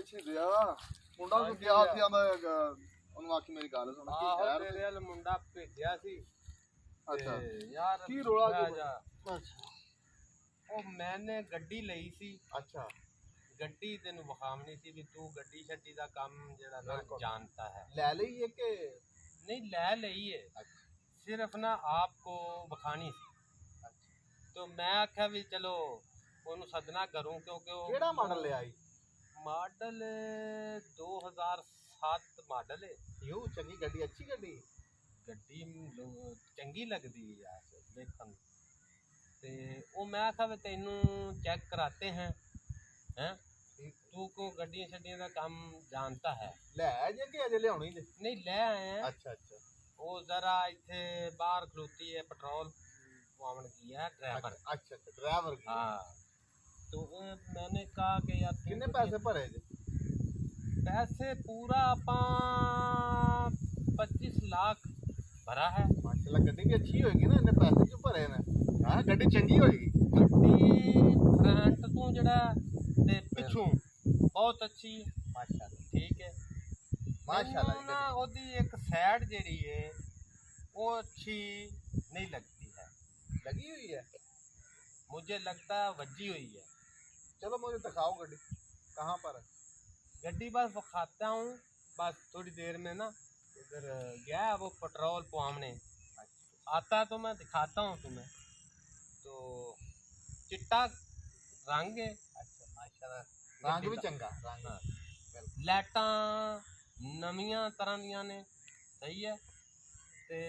ਅੱਛੀ ਦਿਆ ਮੁੰਡਾ ਨੂੰ ਕਿਹਾ ਸੀ ਆਂਦਾ ਉਹਨੂੰ ਆਖੀ ਮੇਰੀ ਗੱਲ ਸੁਣ ਕੀ ਆਹੋ ਤੇਰੇ ਵਾਲ ਮੁੰਡਾ ਭੇਜਿਆ ਸੀ ਅੱਛਾ ਯਾਰ ਕੀ ਰੋਲਾ ਕੀ ਅੱਛਾ ਉਹ ਮੈਨੇ ਗੱਡੀ ਲਈ ਸੀ ਅੱਛਾ ਗੱਡੀ ਤੈਨੂੰ ਵਿਖਾਵਣੀ ਸੀ ਵੀ ਤੂੰ ਗੱਡੀ ਛੱਡੀ ਦਾ ਕੰਮ ਜਿਹੜਾ ਨਾ ਜਾਣता है ਲੈ ਲਈ ਹੈ ਕਿ नहीं ले लईए सिर्फ ना आपको बखानी सी तो मैं आख्या भी चलो ਉਹਨੂੰ ਸਦਨਾ ਕਰੂੰ ਕਿਉਂਕਿ ਉਹ ਕਿਹੜਾ ਮਾਡਲ ਲਿਆ ਆਈ ਮਾਡਲ 2007 ਮਾਡਲ ਹੈ ਯੂ ਚੰਗੀ ਗੱਡੀ ਅੱਛੀ ਗੱਡੀ ਚੰਗੀ ਲੱਗਦੀ ਹੈ ਯਾਰ ਦੇਖਣ ਤੇ ਉਹ ਮੈਂ ਆਖਿਆ ਵੀ ਤੈਨੂੰ ਚੈੱਕ ਕਰਾਤੇ हैं हैं तू को ਗੱਡੀਆਂ ਛੱਡੀਆਂ ਦਾ ਕੰਮ ਜਾਣता है ਲੈ ਜੇ ਕਿ ਅਜੇ ਲਿਆਉਣੀ ਜੇ नहीं ले आए हैं अच्छा अच्छा वो जरा इतने बाहर खलोती है पेट्रोल पवाने की है ड्राइवर अच्छा अच्छा ड्राइवर की हाँ तो मैंने कहा कि यार कितने पैसे भरे जे पैसे पूरा अपा 25 लाख भरा है माशाल्लाह गड्डी भी अच्छी होगी ना इतने पैसे क्यों भरे ने हां गड्डी चंगी होगी गड्डी फ्रंट तो जड़ा ते पिछों बहुत अच्छी माशाल्लाह ठीक है माशाल्लाह ना ओदी एक साइड जेड़ी है वो अच्छी नहीं लगती है लगी हुई है मुझे लगता है वजी हुई है चलो मुझे दिखाओ गड्डी कहाँ पर है गड्डी बस दिखाता हूँ बस थोड़ी देर में ना उधर गया है वो पेट्रोल पवाने आता तो मैं दिखाता हूँ तुम्हें तो चिट्टा रंग है अच्छा माशाल्लाह रंग भी चंगा रंग लाइटां नवीं तरह दियां ने सही है ते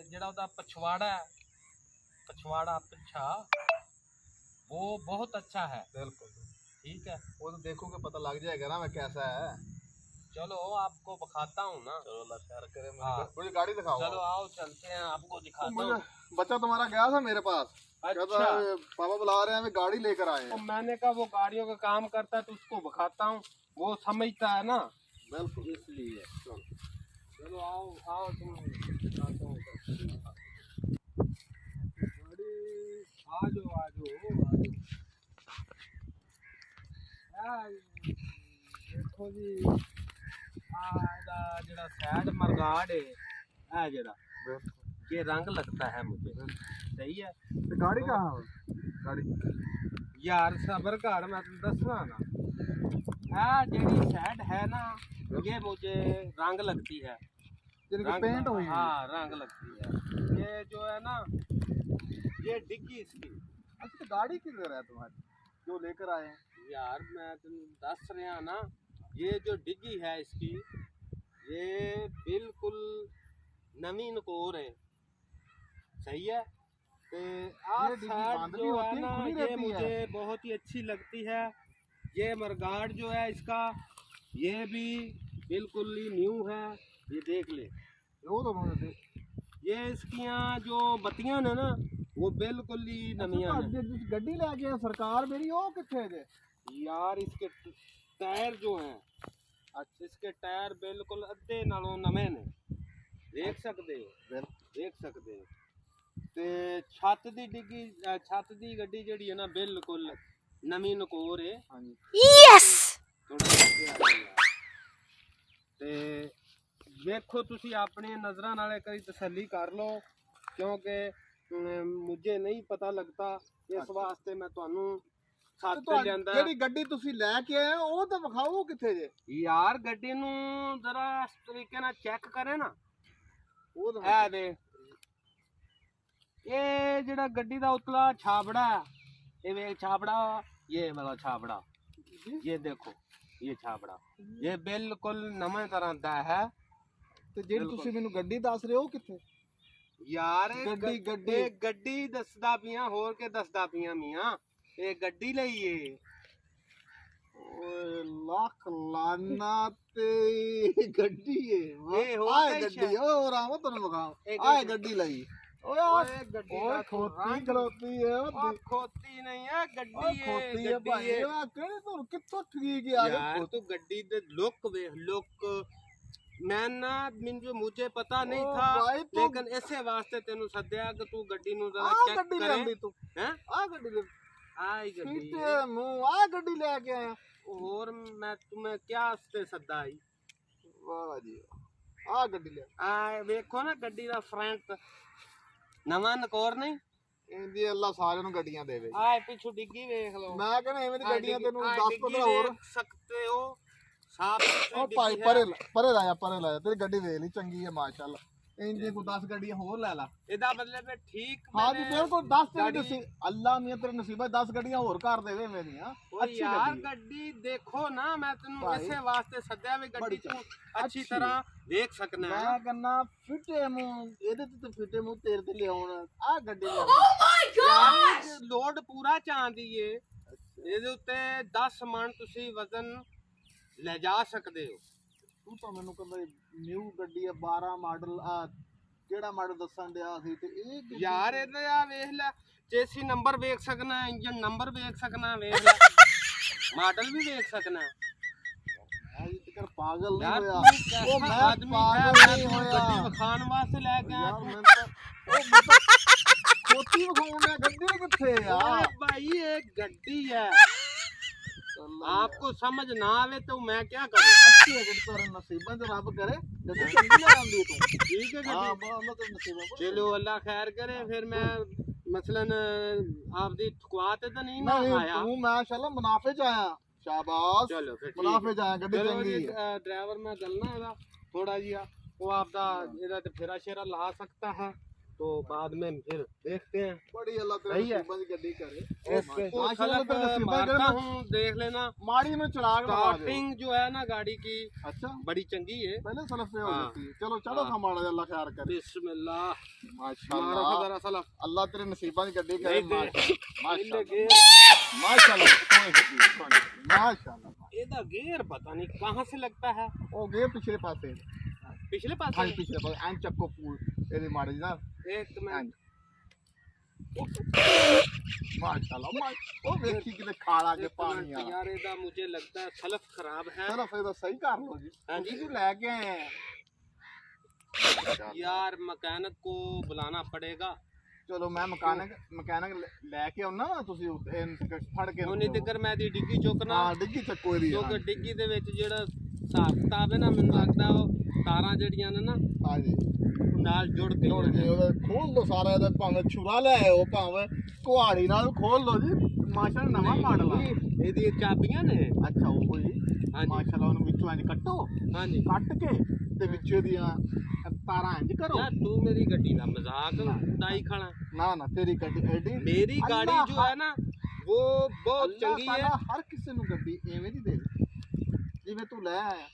जेड़ा उदा पछवाड़ा पिछा वो बहुत अच्छा है बिल्कुल ठीक है वो तो देखोगे पता लग जाएगा ना मैं कैसा है चलो आपको दिखाता हूँ ना चलो अल्लाह खैर करे मुझे गाड़ी दिखाओ चलो आओ चलते हैं आपको दिखाता हूँ बच्चा तुम्हारा गया था मेरे पास अच्छा पापा बुला रहे हैं गाड़ी लेकर आए तो मैंने कहा वो गाड़ियों का काम करता है तो उसको दिखाता हूँ वो समझता है ना बिल्कुल इसलिए चलो आओ आओ तुम दिखाता हूँ गाड़ी आ जाओ देखो जी जरा सैड मरगाड़ है जरा ये रंग लगता है मुझे सही है तो गाड़ी कहाँ गाड़ी यार सबर कर मैं तुम दसना ना जेडी सैड है ना ये मुझे रंग लगती है पेंट हुई हाँ रंग लगती है ये जो है ना ये डिग्गी इसकी अच्छा तो गाड़ी किधर है तुम्हारी जो लेकर आए हैं यार मैं तुम दस रहा ना ये जो डिग्गी है इसकी ये बिल्कुल नवी नकोर है सही है तो जो है ना ये मुझे बहुत ही अच्छी लगती है ये मरगाड़ जो है इसका ये भी बिल्कुल ही न्यू है ये देख ले वो तो ये इसकी जो बत्तियां ने ना वो बिल्कुल ही नवियां ने गड्डी लेके सरकार मेरी वो कितने जे यार इसके टायर जो हैं अच्छा इसके टायर बिल्कुल अद्धे नालों नवे ने देख सकते हो ते छत दी डिग्गी छत दी गड्डी जेड़ी है ना बिल्कुल नवी नकोर है यस ते देखो तुसी अपनी नज़रां नाल कई तसल्ली कर लो क्योंकि मुझे नहीं पता लगता इस वास्ते मैं तुहानू ਜਿਹੜੀ ਗੱਡੀ ਤੁਸੀਂ ਲੈ ਕੇ ਆਏ ਉਹ ਤਾਂ ਵਿਖਾਓ ਕਿੱਥੇ ਜੇ यार गड्डी नू जरा इस तरीके नाल चेक करे ना ਉਹ ਤਾਂ ए दे ये जेड़ा गड्डी दा उतला छाबड़ा है ये वेख छाबड़ा ये वाला छाबड़ा ये देखो ये छाबड़ा ये बिल्कुल नवे तरह दा है ਤੇ ਜਿਹੜੀ ਤੁਸੀਂ ਮੈਨੂੰ ਗੱਡੀ ਦੱਸ ਰਹੇ ਹੋ ਕਿੱਥੇ यार गड्डी दसदा पियां होर के दसदा पियां मियां ये गड्डी लईए ओए लाख लाना ते गड्डी है ये हो आए गड्डी ओ राम तने दिखाओ आए गड्डी लई ओए गड्डी ओए खोती खलोती है ओ खोती नहीं है गड्डी खोती है भाई ये केड़े तो कित्थों ठगी गया यार तू गड्डी दे लुक वे लुक मैं ना मुझे पता नहीं था लेकिन ऐसे वास्ते तेनू सद्या कि तू गड्डी नु जरा चेक करे तू हैं आ गड्डी ले आई गड्डी आ गड्डी लेके आया और मैं तुम्हें क्या वास्ते सद्दा आई वाह जी आ गड्डी ले आ देखो ना गड्डी दा फ्रंट नवा नकोर नहीं इंदी अल्लाह सारे ਨੂੰ ਗੱਡੀਆਂ ਦੇਵੇ आ पिछू डिग्गी देख लो ਮੈਂ ਕਹਿੰਦਾ ਐਵੇਂ ਦੀ ਗੱਡੀਆਂ ਤੈਨੂੰ 10 डिग्गी 15 ਹੋਰ देख सकते हो साफ ਉਹ ਭਾਈ ਪਰੇ ਲਾਇਆ ਤੇਰੀ ਗੱਡੀ ਵੇਖ ਲਈ ਚੰਗੀ ਹੈ ਮਾਸ਼ਾਅੱਲਾ ਇੰਦੀ ਕੋ 10 ਗੱਡੀਆਂ ਹੋਰ ਲੈ ਲਾ ਇਹਦਾ ਮਤਲਬ ਹੈ ਠੀਕ ਹਾਂ ਜੀ ਬਿਲਕੁਲ 10 ਤੇਰੀ गाड़ी- ਨਸੀਬ ਅੱਲਾਹ ਮੀਆਂ ਤੇਰੇ ਨਸੀਬਾਂ 10 ਗੱਡੀਆਂ ਹੋਰ ਕਰ ਦੇਵੇ ਮੇਰੀਆਂ ਉਹ ਅੱਛੀ ਯਾਰ ਗੱਡੀ ਹੈ। ਗੱਡੀ ਦੇਖੋ ਨਾ ਮੈਂ ਤੈਨੂੰ ਭਾਈ, ਇਸੇ ਵਾਸਤੇ ਸੱਦਿਆ ਵੀ ਗੱਡੀ ਬੜੀ ਤੂੰ ਅੱਛੀ ਅੱਛੀ ਤਰ੍ਹਾਂ ਦੇਖ ਸਕਣਾ ਹੈ ਮੈਂ ਕਹਿੰਦਾ ਫਿੱਟੇ ਮੂੰਹ ਇਹਦੇ ਤੇ ਫਿੱਟੇ ਮੂੰਹ ਤੇਰੇ ਤੇ ਲਿਆਉਣ ਆ ਗੱਡੀ ਲਿਆਉਣ ਯਾਰ ਲੋਡ ਪੂਰਾ ਚਾਂਦੀ ਏ ਇਹਦੇ ਉੱਤੇ 10 ਮਣ ਤੁਸੀਂ ਵਜ਼ਨ ਲੈ ਜਾ ਸਕਦੇ ਹੋ ਤੂੰ ਤਾਂ ਮੈਨੂੰ ਕਹਿੰਦਾ ਨਿਊ ਗੱਡੀ ਹੈ 12 ਮਾਡਲ ਆ ਕਿਹੜਾ ਮਾਡਲ ਦੱਸਣ ਡਿਆ ਸੀ ਤੇ ਇਹ ਗੱਡੀ- ਯਾਰ ਇਹਦਾ ਆ ਵੇਖ ਲੈ ਚੇਸੀ ਨੰਬਰ ਵੇਖ ਸਕਣਾ ਇੰਜਨ ਨੰਬਰ ਵੇਖ ਸਕਣਾ ਵੇਖ ਲੈ ਮਾਡਲ ਵੀ ਵੇਖ ਸਕਣਾ ਅਜੇ ਤੱਕ ਪਾਗਲ ਨਹੀਂ ਯਾਰ ਹੋਇਆ ਤੂੰ ਉਹ ਕੈਸਾ ਮੈਂ ਆਦਮੀ ਪਾਗਲ ਹੈ ਨਹੀਂ ਮੈਂ ਤੈਨੂੰ ਹੋਇਆ ਗੱਡੀ ਵਿਖਾਉਣ ਵਾਸਤੇ ਲੈ ਕੇ ਆਇਆ ਯਾਰ ਤੂੰ ਮੈਂ ਤਾਂ ਉਹ ਮੈਂ ਤਾਂ ਕੋਤੀ ਵਿਖਾਉਣ ਡਿਆ ਗੱਡੀ ਕਿੱਥੇ ਆ ओए भाई ये गड्डी है आपको समझ ना आवे तो मैं क्या करूं ਅੱਛੀ ਹੈ ਗੱਡੀ ਤੇਰੇ ਨਸੀਬਾਂ ਤੇ ਰੱਬ ਕਰੇ ਗੱਡੀ ਚੰਗੀ ਲੈ ਆਉਂਦੀ ਤੂੰ ठीक है ਹਾਂ गड्डी ਬਾ ਅੱਲਾਹ ਤੇਰੇ ਨਸੀਬਾਂ ਬੜੇ। चलो अल्लाह खैर करे फिर मैं मसलन आप दी ठुकवाते तो नहीं ना ਨਹੀਂ आया ਤੂੰ ਮਾਸ਼ਾਅੱਲਾ ਮੁਨਾਫੇ ਚ ਆਇਆ ਸ਼ਾਬਾਸ਼ चलो फिर ठीक ਮੁਨਾਫੇ है। ਚ ਆਇਆ ਗੱਡੀ चलो ਚੰਗੀ जी ਹੈ ड्राइवर मैं गलना है थोड़ा जिहा वो आपका इधर तो फेरा शेरा ला सकता है तो बाद में फिर देखते हैं ਬੜੀ ਅੱਲਾਹ ਤੇਰੇ ਸਹੀ ਹੈ। ਨਸੀਬਾਂ ਦੀ ਗੱਡੀ ਕਰੇ इसको माशाल्लाह सलफ तेरे नसीबां मारता करे हूँ देख लेना ਮਾੜੀ ਨੂੰ ਚਲਾਕ ਲਗਾ ਦੇ स्टार्टिंग जो है ना गाड़ी की ਅੱਛਾ बड़ी चंगी है पहले सलफ पे हो हाँ। जाती है चलो चलो हाँ। हमारा अल्लाह खैर करे बिस्मिल्लाह मारो माशाल्लाह जरा सलफ अल्लाह तेरे नसीबां की गड्डी करे नहीं दे। माशाल्लाह ਇਹਦੇ माशाल्लाह माशाल्लाह ਇਹਦਾ ਗੇਅਰ ਪਤਾ ਨਹੀਂ ਕਹਾਂ ਸੇ लगता है ओ गए पिछले पासे पिछले पास हाँ पिछले पासे एंड चक्को पूल तेरे मारे ना एक मैं एंड माशाल्लाह ओ देखी कि खाड़ा के पानी आ यार ਇਹਦਾ मुझे लगता है सलफ खराब है चलो फिर तो सही कर लो जी हाँ जी। जी लेके आए हैं यार मैकेनिक को बुलाना पड़ेगा ਚਲੋ ਮੈਂ ਮਕੈਨਿਕ ਲੈ ਕੇ ਆਉਣਾ ਤੁਸੀਂ ਫੜ ਕੇ ਉਹਨੇ ਤੱਕਰ ਮੈਂ ਦੀ ਡਿੱਗੀ ਚੁੱਕਣਾ ਹਾਂ ਡਿੱਗੀ ਚੱਕੋ ਇਹਦੀ ਕਿਉਂਕਿ ਡਿੱਗੀ ਦੇ ਵਿੱਚ ਜਿਹੜਾ ਹਿਸਾਬ ਕਿਤਾਬ ਹੈ ਨਾ ਮੈਨੂੰ ਲੱਗਦਾ ਉਹ ਤਾਰਾਂ ਜਿਹੜੀਆਂ ਨੇ ਨਾ ਹਾਂ ਜੀ ਉਹ ਨਾਲ ਜੁੜ ਕੇ ਜੋੜ ਕੇ ਉਹਦਾ ਖੋਲ ਲਓ ਸਾਰਾ ਇਹਦਾ ਭਾਵੇਂ ਛੁਰਾ ਲੈ ਆਓ ਭਾਵੇਂ ਕੁਹਾੜੀ ਨਾਲ ਖੋਲ ਲਓ ਜੀ ਮਾਸ਼ਾਅੱਲਾ ਨਵਾਂ ਮਾਡਲ ਆ ਇਹਦੀਆਂ ਚਾਬੀਆਂ ਨੇ ਅੱਛਾ ਉਹ ਜੀ ਹਾਂਜੀ ਮਾਸ਼ਾਅੱਲਾ ਉਹਨੂੰ ਵਿੱਚੋਂ ਇੰਜ ਕੱਟੋ ਹਾਂਜੀ ਕੱਟ ਕੇ ਤੇ ਵਿੱਚੋਂ ਦੀਆਂ ਤਾਰਾਂ ਇੰਜ ਕਰੋ यार तू मेरी गड्डी का मजाक उड़ाई खड़ा ਨਾ ਨਾ ਤੇਰੀ ਗੱਡੀ ਐਡੀ मेरी गाड़ी अल्लाह जो है ना वो बहुत ਅੱਲਾਹ चंगी है ਤਾਲਾ ਹਰ ਕਿਸੇ ਨੂੰ ਗੱਡੀ ਐਵੇਂ ਦੀ ਦੇ ਜਿਵੇਂ ਤੂੰ ਲੈ ਆਇਆ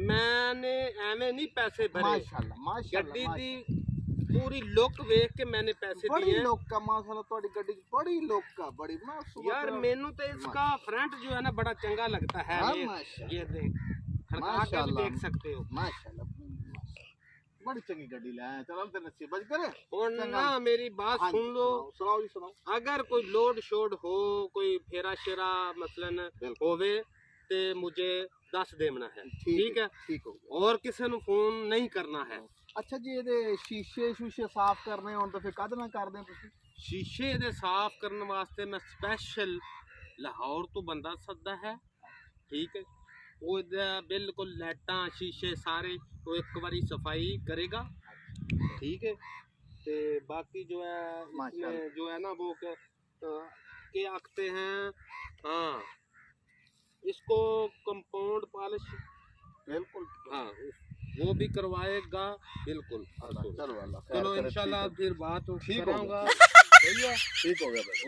मैंने एवें नहीं पैसे भरे ਮਾਸ਼ਾਅੱਲਾ ਮਾਸ਼ਾਅੱਲਾ गड्डी दी पूरी लुक वेख के मैंने पैसे ਬੜੀ दिए ਲੋਕਾ ਮਾਸ਼ਾਅੱਲਾ ਤੁਹਾਡੀ ਗੱਡੀ 'ਚ ਬੜੀ ਲੋਕਾ ਬੜੀ ਨਾ यार मेनू तो इसका फ्रंट जो है ना बड़ा चंगा लगता है हाँ, ये माशाअल्लाह। ये देख खड़का के भी माशाअल्लाह। देख सकते हो ਮਾਸ਼ਾਅੱਲਾ ਬੜੀ ਚੰਗੀ ਗੱਡੀ ਲੈ ਆਇਆ ਚਲੋ ਤੇ ਨਸੀਬ ਬਚ ਕਰੇ और चंगा। ना मेरी बात सुन लो ਸੁਣਾਓ ਜੀ ਸੁਣਾਓ अगर कोई लोड शोड हो कोई फेरा शेरा मसलन होवे ते मुझे दस देना है ठीक है ਠੀਕ ਹੋ ਗਿਆ और किसी ਨੂੰ फोन नहीं करना है ਅੱਛਾ ਜੀ ਇਹਦੇ ਸ਼ੀਸ਼ੇ ਸਾਫ਼ ਕਰਨੇ ਹੋਣ ਤਾਂ ਫਿਰ ਕਦ ਨਾ ਕਰਦੇ ਹੋ ਤੁਸੀਂ शीशे दे साफ करने वास्ते मैं स्पेशल लाहौर तो बंदा सद्दा है ठीक है वो बिल्कुल लाइटां शीशे सारे वो एक बारी सफाई करेगा ठीक है ते बाकी जो है इसमें जो है ना वो क्या आखते हैं हाँ इसको कंपाउंड पॉलिश बिल्कुल हाँ वो भी करवाएगा बिल्कुल चलो अल्लाह चलो इंशाल्लाह फिर बात ठीक होगा। कराऊंगा ठीक हो गया भाई